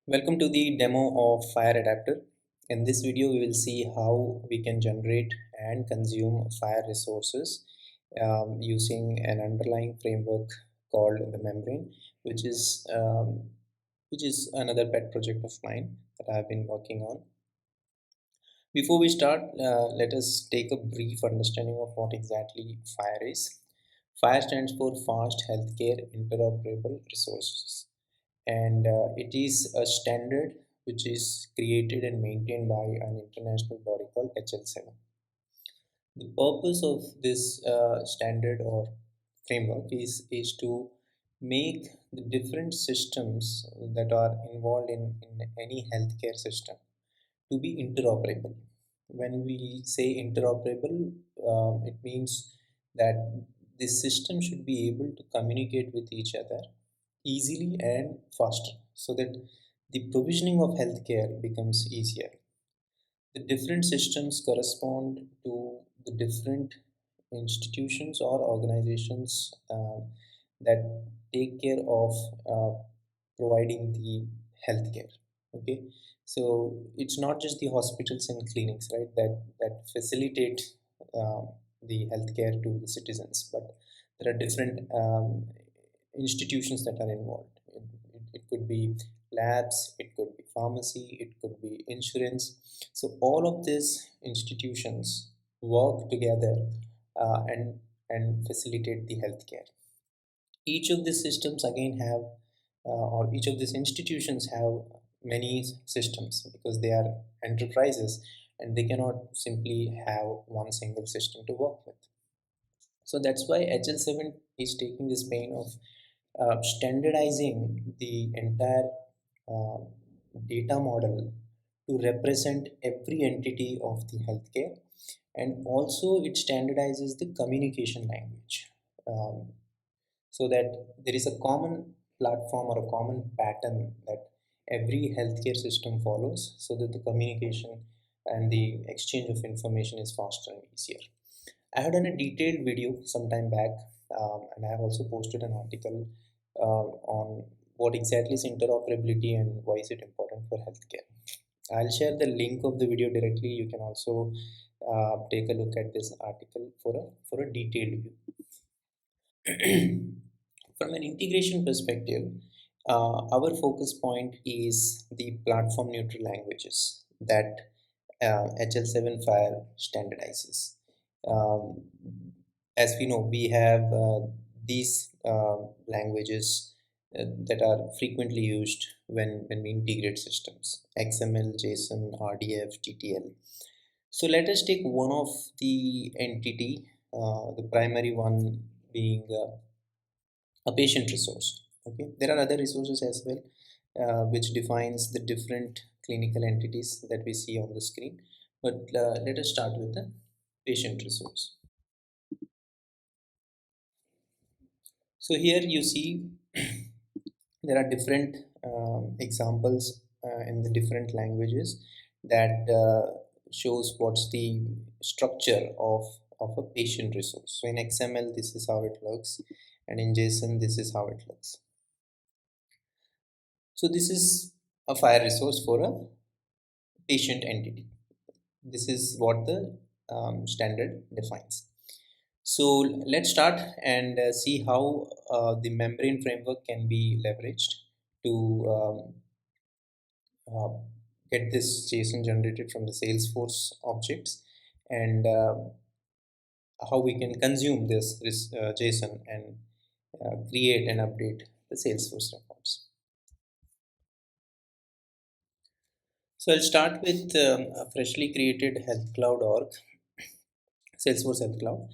Welcome to the demo of FHIR Adaptor. In this video, we will see how we can generate and consume FHIR resources using an underlying framework called the membrane, which is another pet project of mine that I've been working on. Before we start, let us take a brief understanding of what exactly FHIR is. FHIR stands for Fast Healthcare Interoperable Resources, and it is a standard which is created and maintained by an international body called HL7. The purpose of this standard or framework is to make the different systems that are involved in any healthcare system to be interoperable. When we say interoperable, it means that the system should be able to communicate with each other easily and faster so that the provisioning of healthcare becomes easier. The different systems correspond to the different institutions or organizations that take care of providing the healthcare. Okay, so it's not just the hospitals and clinics, right, that facilitate the healthcare to the citizens, but there are different institutions that are involved. It could be labs, it could be pharmacy, it could be insurance. So all of these institutions work together and facilitate the healthcare. Each of these systems again have, or each of these institutions have many systems because they are enterprises and they cannot simply have one single system to work with. So that's why HL7 is taking this pain of standardizing the entire uh, data model to represent every entity of the healthcare, and also it standardizes the communication language, so that there is a common platform or a common pattern that every healthcare system follows so that the communication and the exchange of information is faster and easier. I have done a detailed video some time back, and I have also posted an article on what exactly is interoperability and why is it important for healthcare. I'll share the link of the video directly. You can also take a look at this article for a detailed view. From an integration perspective, our focus point is the platform neutral languages that HL7 FHIR standardizes. Um, as we know, we have these languages that are frequently used when we integrate systems: XML, JSON, RDF, TTL. So let us take one of the entity, the primary one being a patient resource. Okay, there are other resources as well, which defines the different clinical entities that we see on the screen. But let us start with the patient resource. So here you see there are different examples in the different languages that shows what's the structure of a patient resource. So in XML, this is how it looks, and in JSON, this is how it looks. So this is a FHIR resource for a patient entity. This is what the standard defines. So let's start and see how the membrane framework can be leveraged to uh, get this JSON generated from the Salesforce objects, and how we can consume this JSON and create and update the Salesforce records. So I'll start with a freshly created Health Cloud org, Salesforce Health Cloud,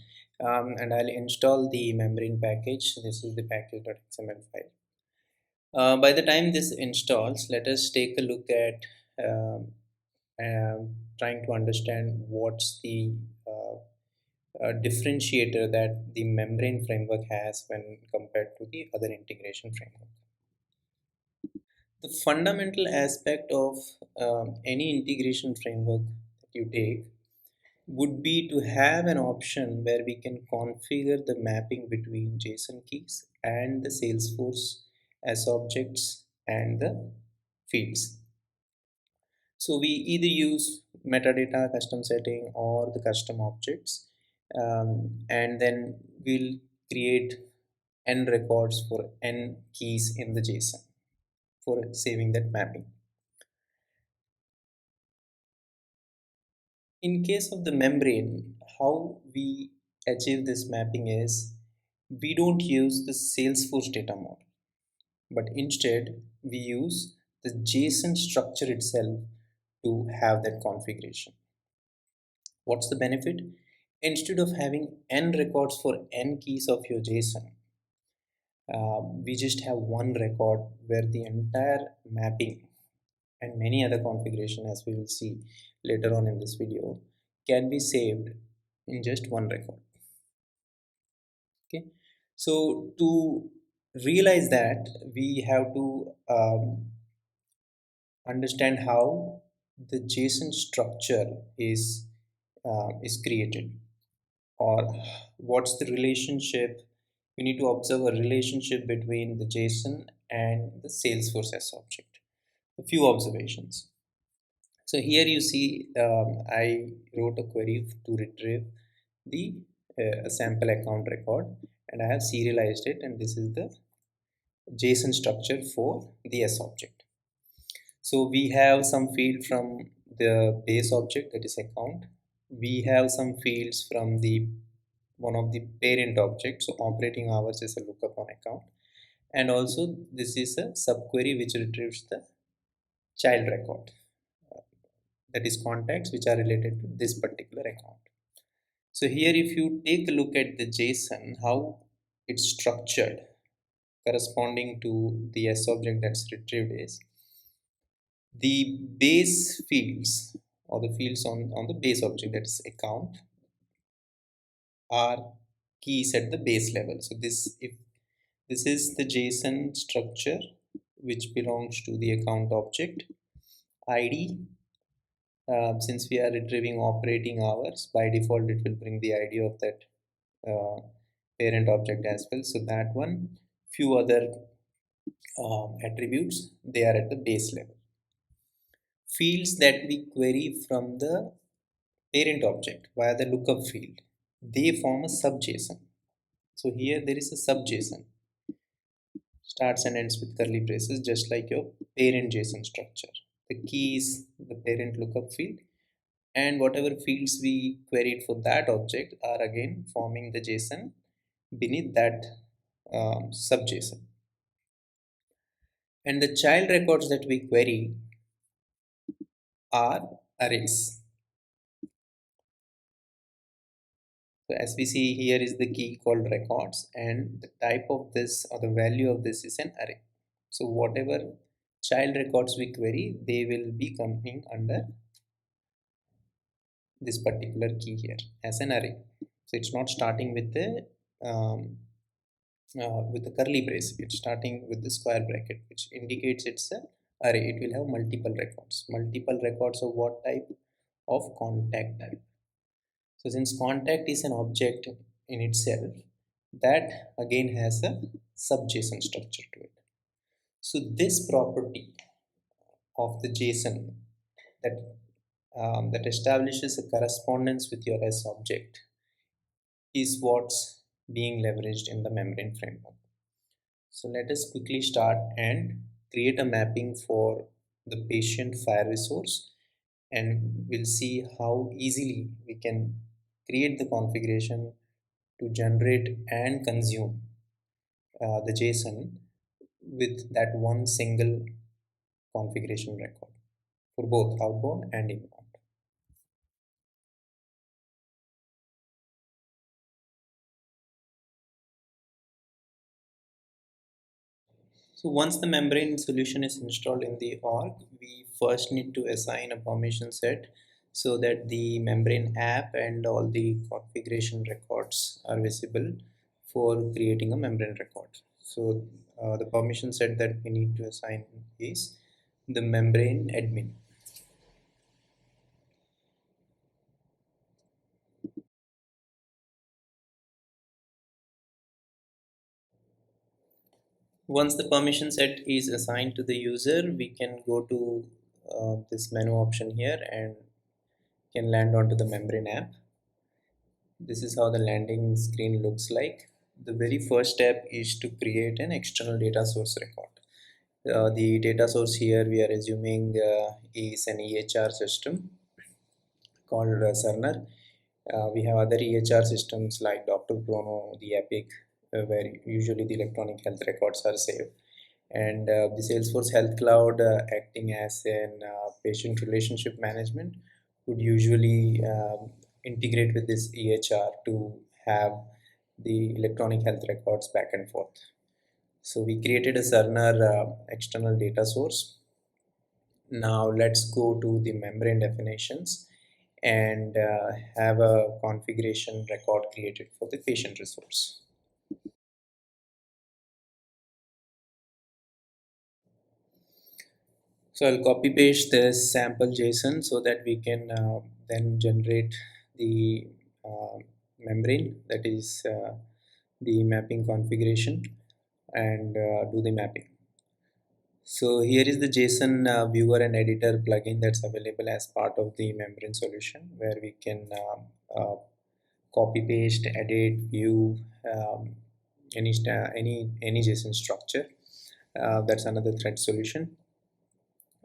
and I'll install the membrane package. This is the package.xml file. By the time this installs, let us take a look at trying to understand what's the differentiator that the membrane framework has when compared to the other integration framework. The fundamental aspect of any integration framework that you take would be to have an option where we can configure the mapping between JSON keys and the Salesforce as objects and the fields. So we either use metadata custom setting or the custom objects, and then we'll create n records for n keys in the JSON for saving that mapping. In case of the membrane, how we achieve this mapping is we don't use the Salesforce data model, but instead we use the JSON structure itself to have that configuration. What's the benefit? Instead of having n records for n keys of your JSON, we just have one record where the entire mapping and many other configuration, as we will see later on in this video, can be saved in just one record. Okay, so to realize that, we have to understand how the JSON structure is created, or what's the relationship. We need to observe a relationship between the JSON and the Salesforce S object. A few observations. So here you see, I wrote a query to retrieve the sample account record, and I have serialized it, and this is the JSON structure for the S object. So we have some field from the base object, that is account. We have some fields from the one of the parent objects. So operating hours is a lookup on account, and also this is a subquery which retrieves the child record, that is contacts which are related to this particular account. So here if you take a look at the JSON, how it's structured corresponding to the S object that's retrieved is the base fields, or the fields on the base object, that is account, are keys at the base level. So if this is the JSON structure which belongs to the account object ID. Since we are retrieving operating hours, by default it will bring the ID of that uh, parent object as well. So that one, few other attributes, they are at the base level. Fields that we query from the parent object via the lookup field, they form a sub JSON. So here there is a sub JSON, starts and ends with curly braces, just like your parent JSON structure. The key is the parent lookup field, and whatever fields we queried for that object are again forming the JSON beneath that sub JSON. And the child records that we query are arrays. So as we see, here is the key called records, and the type of this, or the value of this, is an array. So whatever child records we query, they will be coming under this particular key here as an array. So it's not starting um, with the curly brace. It's starting with the square bracket, which indicates it's a array. It will have multiple records. Multiple records of what type? Of contact type. So since contact is an object in itself, that again has a sub JSON structure to it. So this property of the JSON that that establishes a correspondence with your S object is what's being leveraged in the membrane framework. So let us quickly start and create a mapping for the patient FHIR resource, and we'll see how easily we can create the configuration to generate and consume the JSON with that one single configuration record for both outbound and inbound. So once the membrane solution is installed in the org, we first need to assign a permission set so that the membrane app and all the configuration records are visible for creating a membrane record. So the permission set that we need to assign is the membrane admin. Once the permission set is assigned to the user, we can go to this menu option here and can land onto the membrane app. This is how the landing screen looks like. The very first step is to create an external data source record. The data source here we are assuming is an EHR system called Cerner. We have other EHR systems like Dr. Chrono, the Epic, where usually the electronic health records are saved. And the Salesforce Health Cloud, acting as an patient relationship management, would usually integrate with this EHR to have the electronic health records back and forth. So we created a Cerner external data source. Now let's go to the membrane definitions and have a configuration record created for the patient resource. So I'll copy paste this sample JSON so that we can then generate the uh, membrane, that is the mapping configuration, and do the mapping. So here is the JSON viewer and editor plugin that's available as part of the membrane solution, where we can copy paste, edit, view any JSON structure. That's another Thread solution.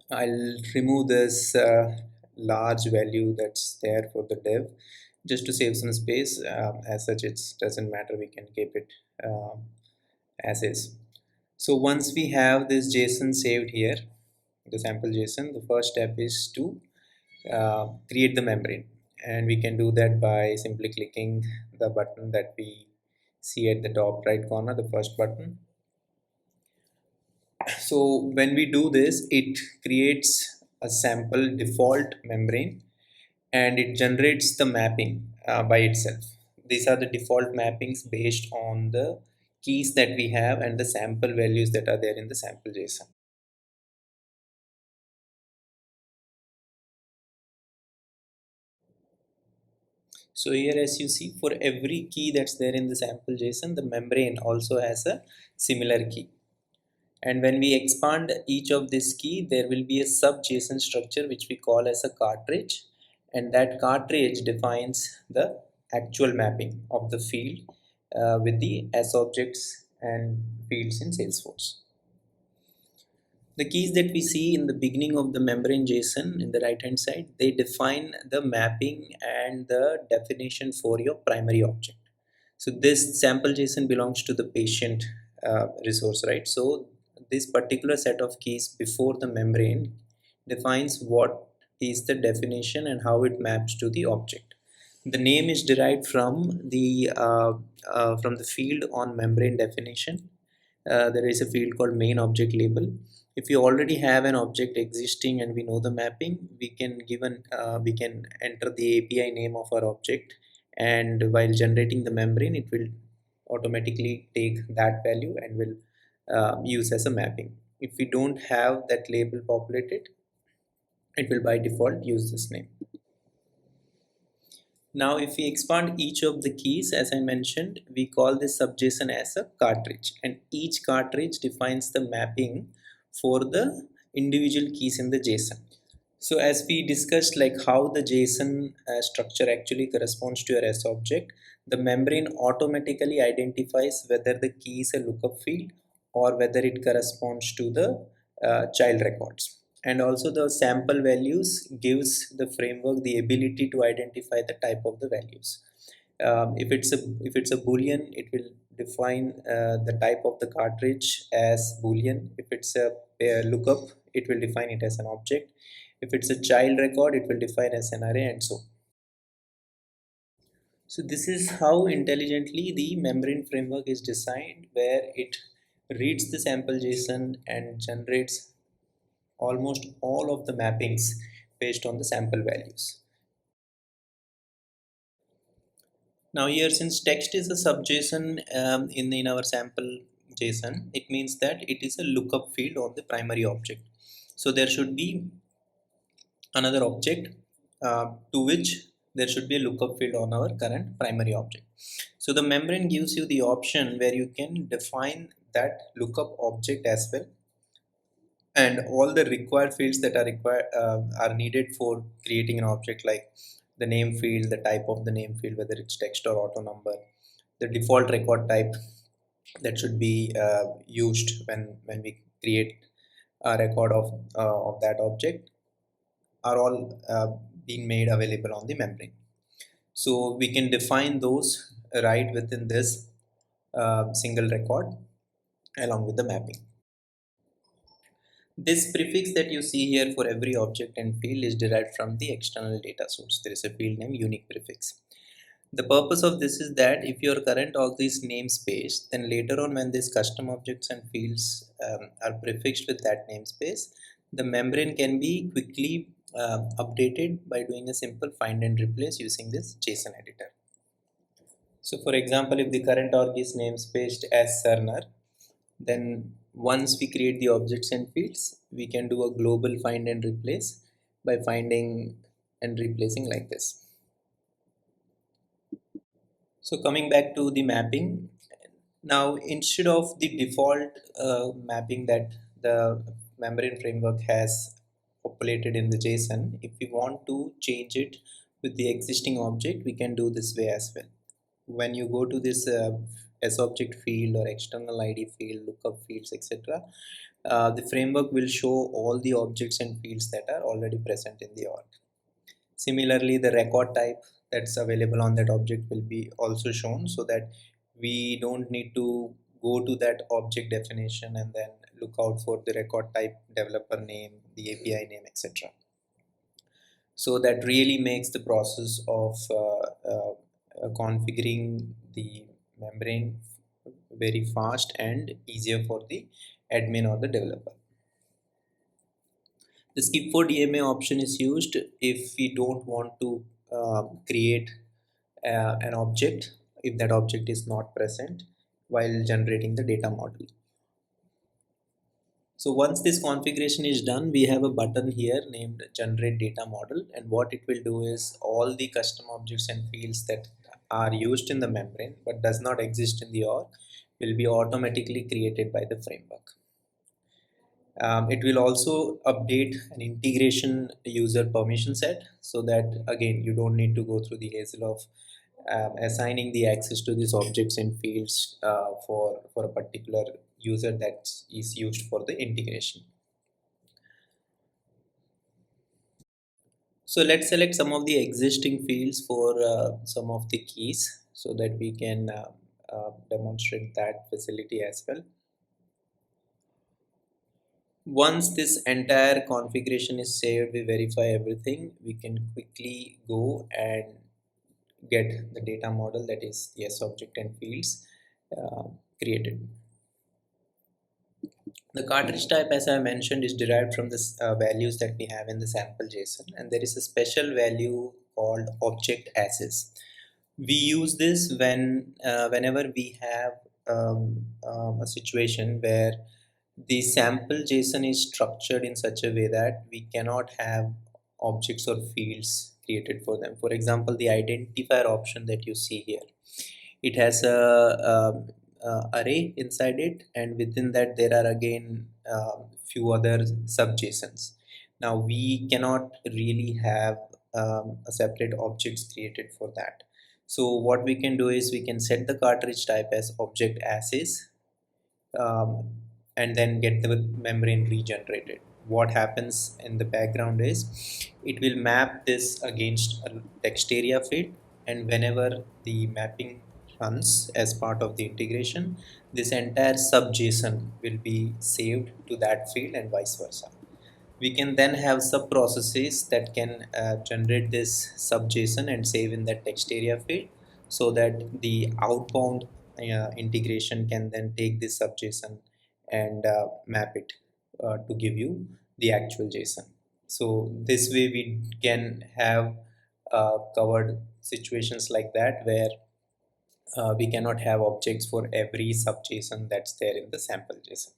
I'll remove this large value that's there for the dev just to save some space. As such, it doesn't matter, we can keep it as is. So once we have this JSON saved here, the sample JSON, the first step is to create the membrane, and we can do that by simply clicking the button that we see at the top right corner, the first button. So when we do this, it creates a sample default membrane and it generates the mapping by itself. These are the default mappings based on the keys that we have and the sample values that are there in the sample JSON. So here, as you see, for every key that's there in the sample JSON, the membrane also has a similar key. And when we expand each of this key, there will be a sub JSON structure which we call as a cartridge, and that cartridge defines the actual mapping of the field with the S objects and fields in Salesforce. The keys that we see in the beginning of the membrane JSON in the right hand side, they define the mapping and the definition for your primary object. So this sample JSON belongs to the patient resource, right? So this particular set of keys before the membrane defines what is the definition and how it maps to the object. The name is derived from the field on membrane definition. There is a field called main object label. If you already have an object existing and we know the mapping, we can enter the API name of our object, and while generating the membrane, it will automatically take that value and will use as a mapping. If we don't have that label populated, it will by default use this name. Now if we expand each of the keys, as I mentioned, we call this subJSON as a cartridge, and each cartridge defines the mapping for the individual keys in the JSON. So as we discussed, like how the JSON structure actually corresponds to your S object, the membrane automatically identifies whether the key is a lookup field or whether it corresponds to the child records. And also the sample values gives the framework the ability to identify the type of the values. If it's a boolean, it will define the type of the cartridge as boolean. If it's a lookup, it will define it as an object. If it's a child record, it will define as an array, and so on. So this is how intelligently the membrane framework is designed, where it reads the sample JSON and generates almost all of the mappings based on the sample values. Now here, since text is a sub-JSON in our sample JSON, it means that it is a lookup field on the primary object. So there should be another object to which there should be a lookup field on our current primary object. So the membrane gives you the option where you can define that lookup object as well, and all the required fields that are required are needed for creating an object, like the name field, the type of the name field, whether it's text or auto number, the default record type that should be used when we create a record of that object, are all being made available on the membrane. So we can define those right within this single record along with the mapping. This prefix that you see here for every object and field is derived from the external data source. There is a field name unique prefix. The purpose of this is that if your current org is namespace, then later on when these custom objects and fields are prefixed with that namespace, the membrane can be quickly updated by doing a simple find and replace using this JSON editor. So for example, if the current org is namespaced as Cerner, then once we create the objects and fields, we can do a global find and replace by finding and replacing like this. So coming back to the mapping, now instead of the default mapping that the membrane framework has populated in the JSON, if we want to change it with the existing object, we can do this way as well. When you go to this SObject field or external ID field, lookup fields, etc., the framework will show all the objects and fields that are already present in the org. Similarly, the record type that's available on that object will be also shown, so that we don't need to go to that object definition and then look out for the record type, developer name, the API name, etc. So that really makes the process of configuring the membrane very fast and easier for the admin or the developer. The skip for DMA option is used if we don't want to create an object if that object is not present while generating the data model. So once this configuration is done, we have a button here named generate data model, and what it will do is all the custom objects and fields that are used in the membrane but does not exist in the org will be automatically created by the framework. It will also update an integration user permission set, so that again you don't need to go through the hassle of assigning the access to these objects and fields for a particular user that is used for the integration. So let's select some of the existing fields for some of the keys so that we can demonstrate that facility as well. Once this entire configuration is saved, we verify everything, we can quickly go and get the data model, that is the SObject and fields created. The cartridge type, as I mentioned, is derived from the values that we have in the sample JSON, and there is a special value called object access. We use this whenever we have a situation where the sample JSON is structured in such a way that we cannot have objects or fields created for them. For example, the identifier option that you see here, it has a array inside it, and within that there are again few other sub JSONs. Now we cannot really have a separate objects created for that. So what we can do is we can set the cartridge type as object as is, and then get the membrane regenerated. What happens in the background is it will map this against a text area field, and whenever the mapping runs as part of the integration, this entire sub JSON will be saved to that field and vice versa. We can then have sub processes that can generate this sub JSON and save in that text area field, so that the outbound integration can then take this sub JSON and map it to give you the actual JSON. So this way we can have covered situations like that, where we cannot have objects for every sub JSON that's there in the sample JSON.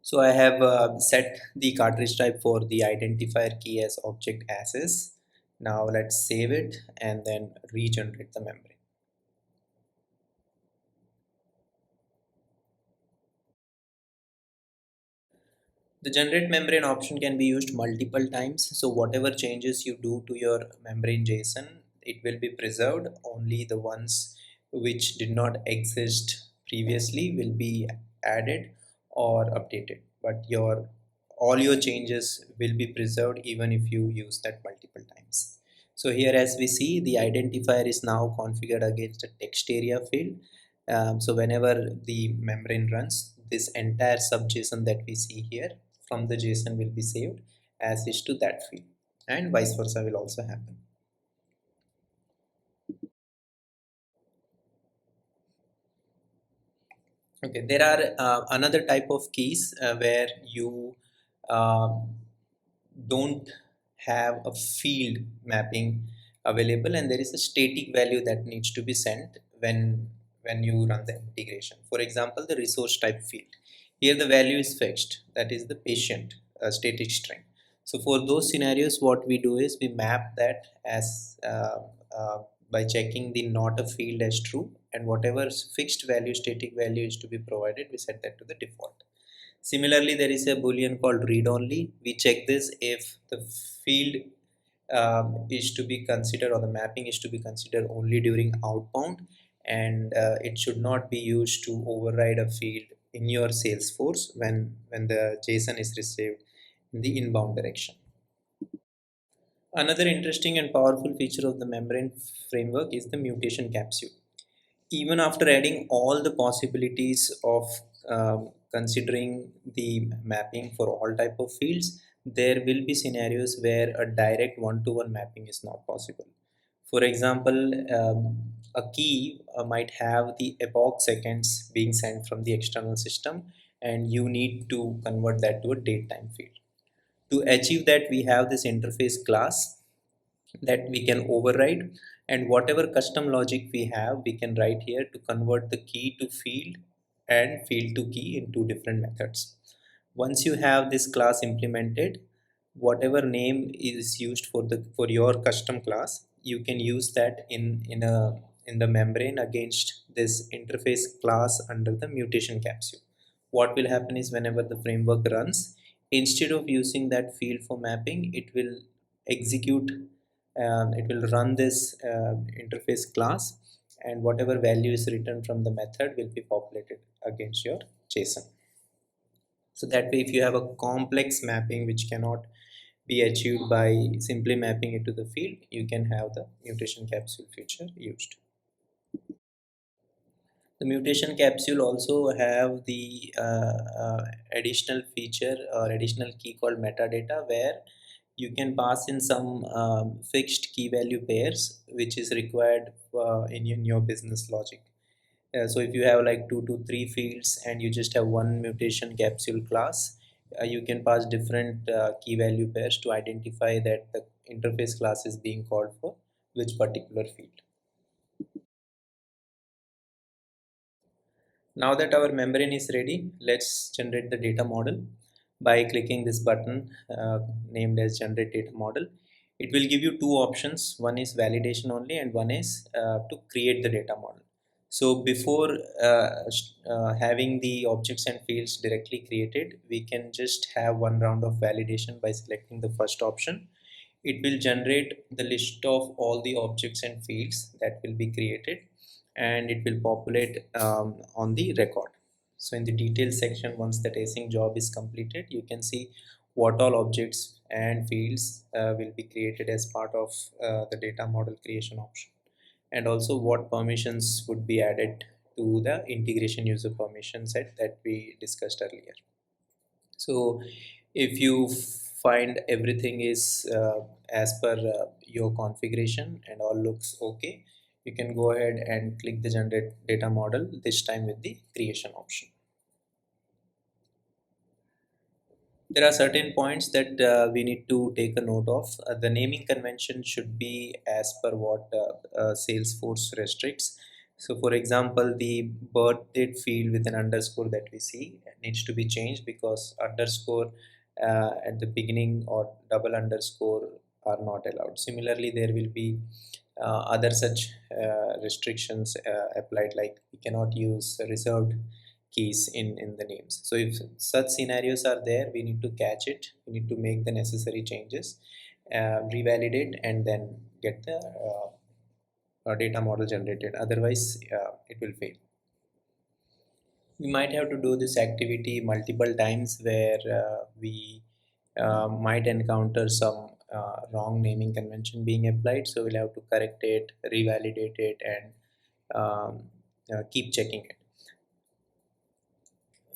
So I have set the cartridge type for the identifier key as object as is, Now let's save it and then regenerate the membrane. The generate membrane option can be used multiple times. So whatever changes you do to your membrane JSON, it will be preserved. Only the ones which did not exist previously will be added or updated. But your all your changes will be preserved even if you use that multiple times. So here as we see, the identifier is now configured against the text area field. So whenever the membrane runs, this entire sub JSON that we see here from the JSON will be saved as is to that field, and vice versa will also happen. Okay, there are another type of keys where you um don't have a field mapping available, and there is a static value that needs to be sent when you run the integration. For example, the resource type field, here the value is fixed, that is the patient static string. So for those scenarios, what we do is we map that as uh, by checking the not a field as true, and whatever fixed value static value is to be provided, we set that to the default. Similarly, there is a boolean called read only. We check this if the field is to be considered, or the mapping is to be considered only during outbound, and it should not be used to override a field in your Salesforce when the JSON is received in the inbound direction. Another interesting and powerful feature of the membrane framework is the mutation capsule. Even after adding all the possibilities of considering the mapping for all type of fields, there will be scenarios where a direct one-to-one mapping is not possible. For example, a key might have the epoch seconds being sent from the external system, and you need to convert that to a date time field. To achieve that, we have this interface class that we can override, and whatever custom logic we have, we can write here to convert the key to field and field to key in two different methods. Once you have this class implemented, whatever name is used for your custom class, you can use that in the membrane against this interface class under the mutation capsule. What will happen is, whenever the framework runs, instead of using that field for mapping, execute it will run this interface class, and whatever value is written from the method will be populated against your JSON. So that way, if you have a complex mapping which cannot be achieved by simply mapping it to the field, you can have the mutation capsule feature used. The mutation capsule also have the additional feature or additional key called metadata, where you can pass in some fixed key value pairs which is required in your business logic. So if you have like 2 to 3 fields and you just have one mutation capsule class, you can pass different key value pairs to identify that the interface class is being called for which particular field. Now that our membrane is ready, let's generate the data model by clicking this button named as generate data model. It will give you two options. One is validation only, and one is to create the data model. So before having the objects and fields directly created, we can just have one round of validation by selecting the first option. It will generate the list of all the objects and fields that will be created, and it will populate on the record. So in the details section, once the tracing job is completed, you can see what all objects and fields will be created as part of the data model creation option, and also what permissions would be added to the integration user permission set that we discussed earlier. So if you find everything is as per your configuration and all looks okay, you can go ahead and click the generate data model, this time with the creation option. There are certain points that we need to take a note of. The naming convention should be as per what Salesforce restricts. So for example, the birth date field with an underscore that we see needs to be changed, because underscore at the beginning or double underscore are not allowed. Similarly, there will be other such restrictions applied, like we cannot use reserved keys in the names. So if such scenarios are there, we need to catch it, we need to make the necessary changes, revalidate, and then get the data model generated. Otherwise it will fail. We might have to do this activity multiple times, where we might encounter some wrong naming convention being applied, so we'll have to correct it, revalidate it, and keep checking it.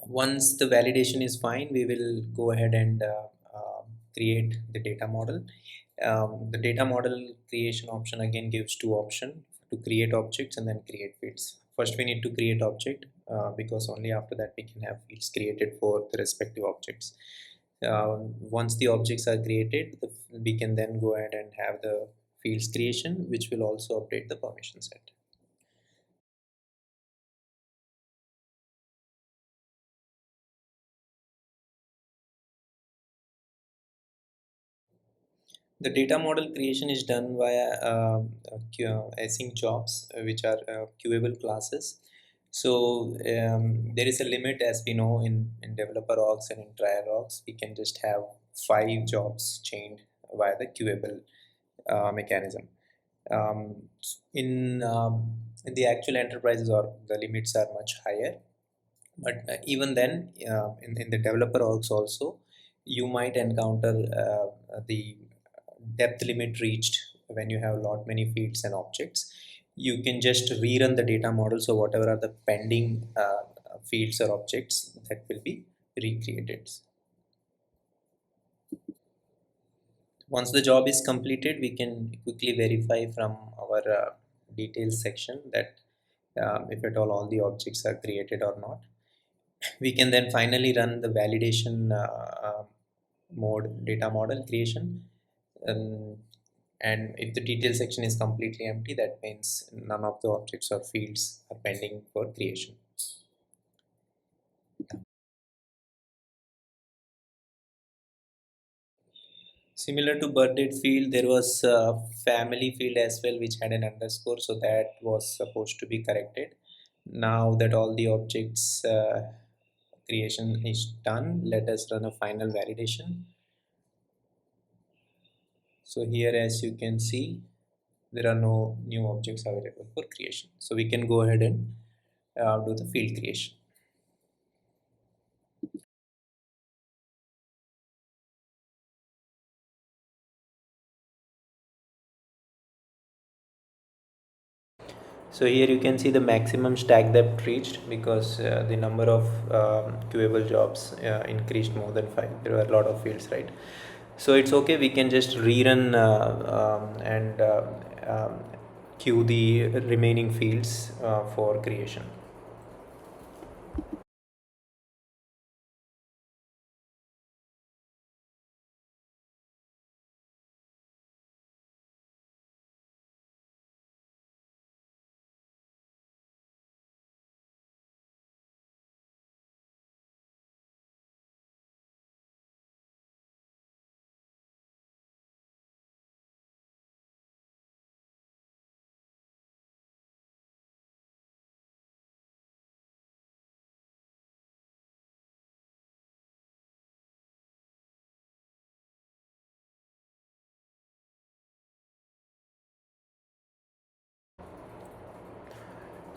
Once the validation is fine, we will go ahead and create the data model. The data model creation option again gives two options: to create objects and then create fields. First we need to create object, because only after that we can have fields created for the respective objects. Once the objects are created, we can then go ahead and have the fields creation, which will also update the permission set. The data model creation is done via async jobs, which are queuable classes. So there is a limit, as we know, in developer orgs and in trial orgs. We can just have 5 jobs chained via the queuable mechanism. Um, in the actual enterprises, or the limits are much higher. But even then, in the developer orgs also, you might encounter the depth limit reached when you have a lot many fields and objects. You can just rerun the data model, so whatever are the pending fields or objects, that will be recreated. Once the job is completed, we can quickly verify from our details section that if at all the objects are created or not. We can then finally run the validation mode data model creation, um, and if the detail section is completely empty, that means none of the objects or fields are pending for creation. Similar to birth date field, there was a family field as well, which had an underscore, so that was supposed to be corrected. Now that all the objects creation is done, let us run a final validation. So here, as you can see, there are no new objects available for creation. So we can go ahead and do the field creation. So here you can see the maximum stack depth reached, because the number of queuable jobs increased more than 5. There were a lot of fields, right? So it's okay, we can just rerun and queue the remaining fields for creation.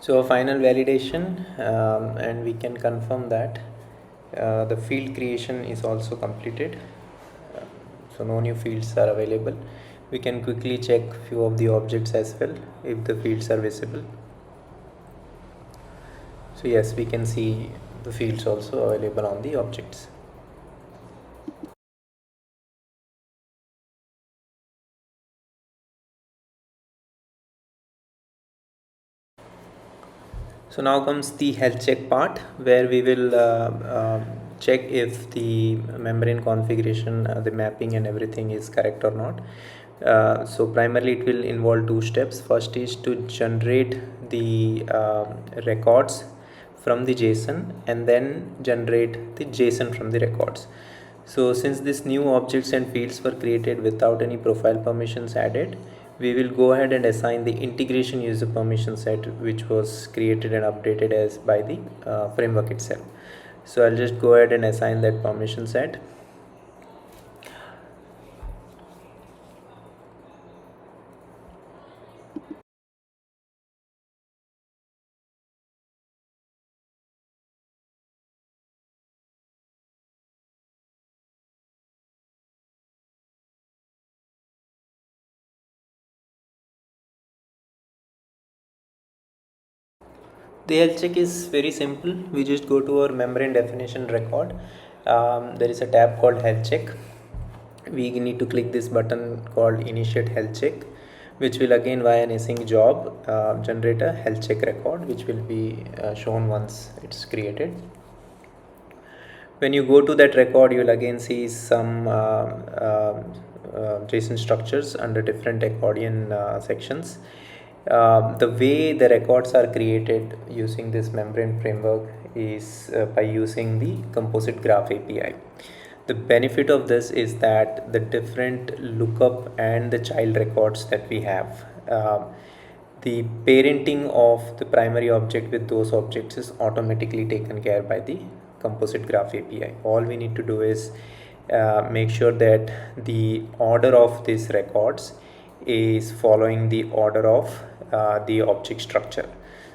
So a final validation, and we can confirm that the field creation is also completed. So no new fields are available. We can quickly check few of the objects as well if the fields are visible. So yes, we can see the fields also available on the objects. So now comes the health check part, where we will check if the membrane configuration, the mapping and everything is correct or not. So primarily it will involve 2 steps. First is to generate the records from the JSON, and then generate the JSON from the records. So since these new objects and fields were created without any profile permissions added, we will go ahead and assign the integration user permission set, which was created and updated as by the framework itself. So I'll just go ahead and assign that permission set. The health check is very simple. We just go to our membrane definition record. There is a tab called health check. We need to click this button called initiate health check, which will again via an async job generate a health check record, which will be shown once it's created. When you go to that record, you will again see some JSON structures under different accordion sections. The way the records are created using this membrane framework is by using the composite graph API. The benefit of this is that the different lookup and the child records that we have, the parenting of the primary object with those objects is automatically taken care by the composite graph API. All we need to do is make sure that the order of these records is following the order of the object structure.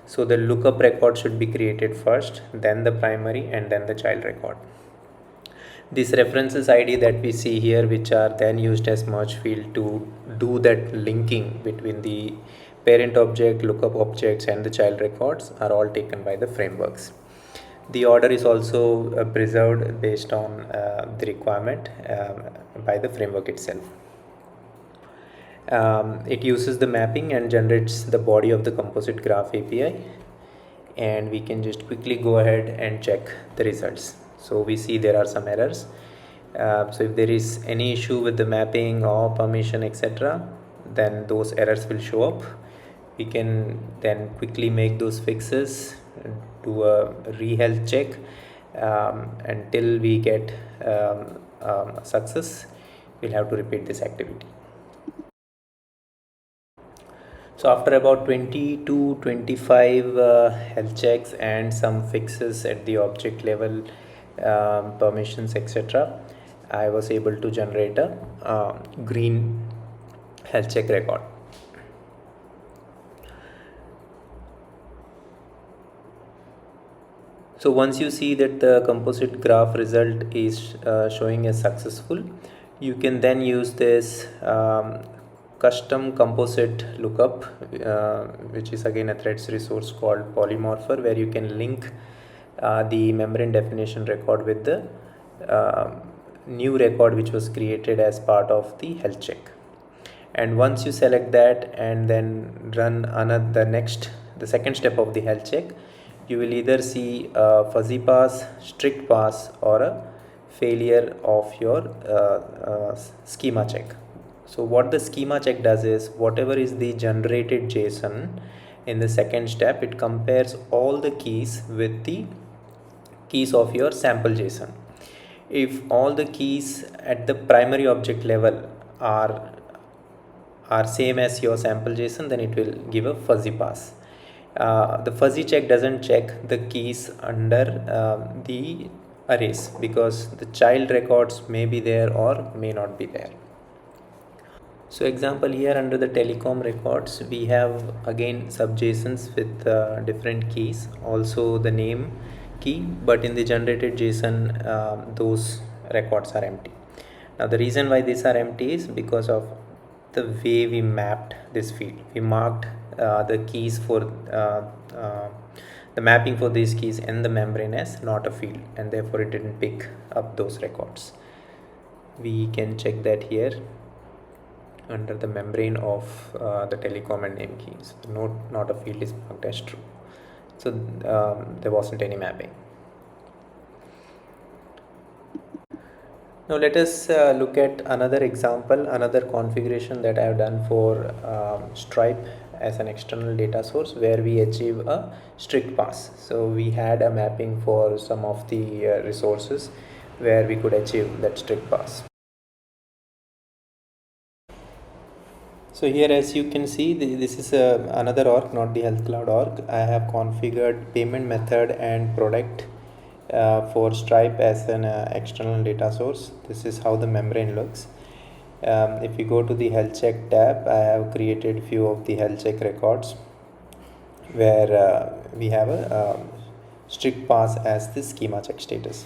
So the lookup record should be created first, then the primary, and then the child record. These references ID that we see here, which are then used as merge field to do that linking between the parent object, lookup objects, and the child records, are all taken by the frameworks. The order is also preserved based on the requirement by the framework itself. It uses the mapping and generates the body of the composite graph API, and we can just quickly go ahead and check the results. So we see there are some errors. So if there is any issue with the mapping or permission, etc., then those errors will show up. We can then quickly make those fixes, do a re-health check until we get success. We'll have to repeat this activity. So after about 20 to 25 health checks and some fixes at the object level, permissions, etc., I was able to generate a green health check record. So once you see that the composite graph result is showing as successful, you can then use this custom composite lookup, which is again a Thrdz resource called polymorpher, where you can link the membrane definition record with the new record which was created as part of the health check. And once you select that and then run the second step of the health check, you will either see a fuzzy pass, strict pass, or a failure of your schema check. So what the schema check does is, whatever is the generated JSON in the second step, it compares all the keys with the keys of your sample JSON. If all the keys at the primary object level are same as your sample JSON, then it will give a fuzzy pass. The fuzzy check doesn't check the keys under the arrays, because the child records may be there or may not be there. So example here, under the telecom records, we have again sub-JSONs with different keys, also the name key, but in the generated JSON, those records are empty. Now the reason why these are empty is because of the way we mapped this field. We marked the keys for the mapping for these keys in the membrane as not a field, and therefore it didn't pick up those records. We can check that here under the membrane of the telecom and name keys. Not a field is marked as true. So there wasn't any mapping. Now let us look at another example, another configuration that I have done for Stripe as an external data source, where we achieve a strict pass. So we had a mapping for some of the resources where we could achieve that strict pass. So here, as you can see, this is another org, not the health cloud org. I have configured payment method and product for Stripe as an external data source. This is how the membrane looks. If you go to the health check tab, I have created few of the health check records where we have a strict pass as the schema check status.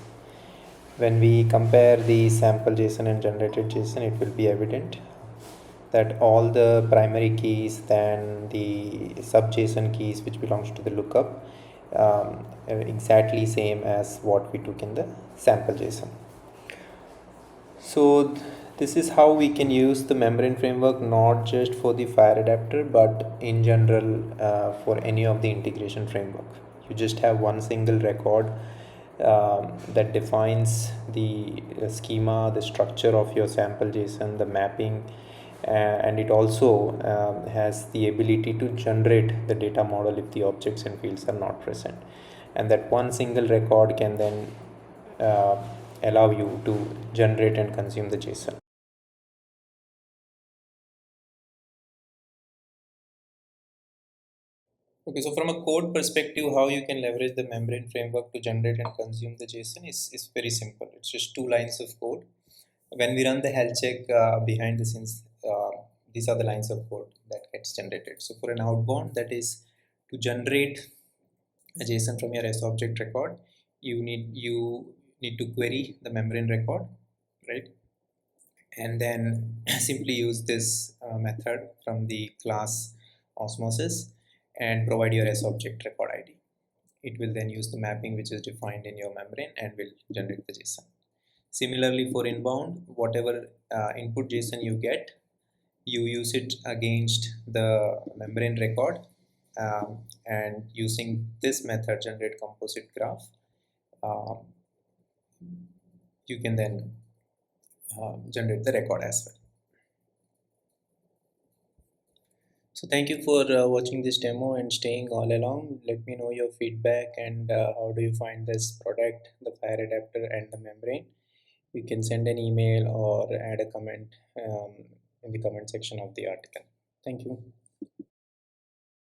When we compare the sample JSON and generated JSON, it will be evident that all the primary keys, then the sub JSON keys which belongs to the lookup, are exactly same as what we took in the sample JSON. So this is how we can use the membrane framework not just for the FHIR adapter but in general for any of the integration framework. You just have one single record that defines the schema, the structure of your sample JSON, the mapping, and it also has the ability to generate the data model if the objects and fields are not present. And that one single record can then uh, allow you to generate and consume the JSON. Okay, so from a code perspective, how you can leverage the membrane framework to generate and consume the JSON is very simple. It's just two lines of code. When we run the health check behind the scenes, these are the lines of code that gets generated. So for an outbound, that is to generate a JSON from your S object record, you need to query the membrane record, right? And then simply use this method from the class osmosis and provide your S object record ID. It will then use the mapping which is defined in your membrane and will generate the JSON. Similarly, for inbound, whatever input JSON you get, you use it against the membrane record, and using this method generate composite graph, um, you can then generate the record as well. So thank you for watching this demo and staying all along. Let me know your feedback and how do you find this product, the FHIR adapter and the membrane. You can send an email or add a comment in the comment section of the article. Thank you.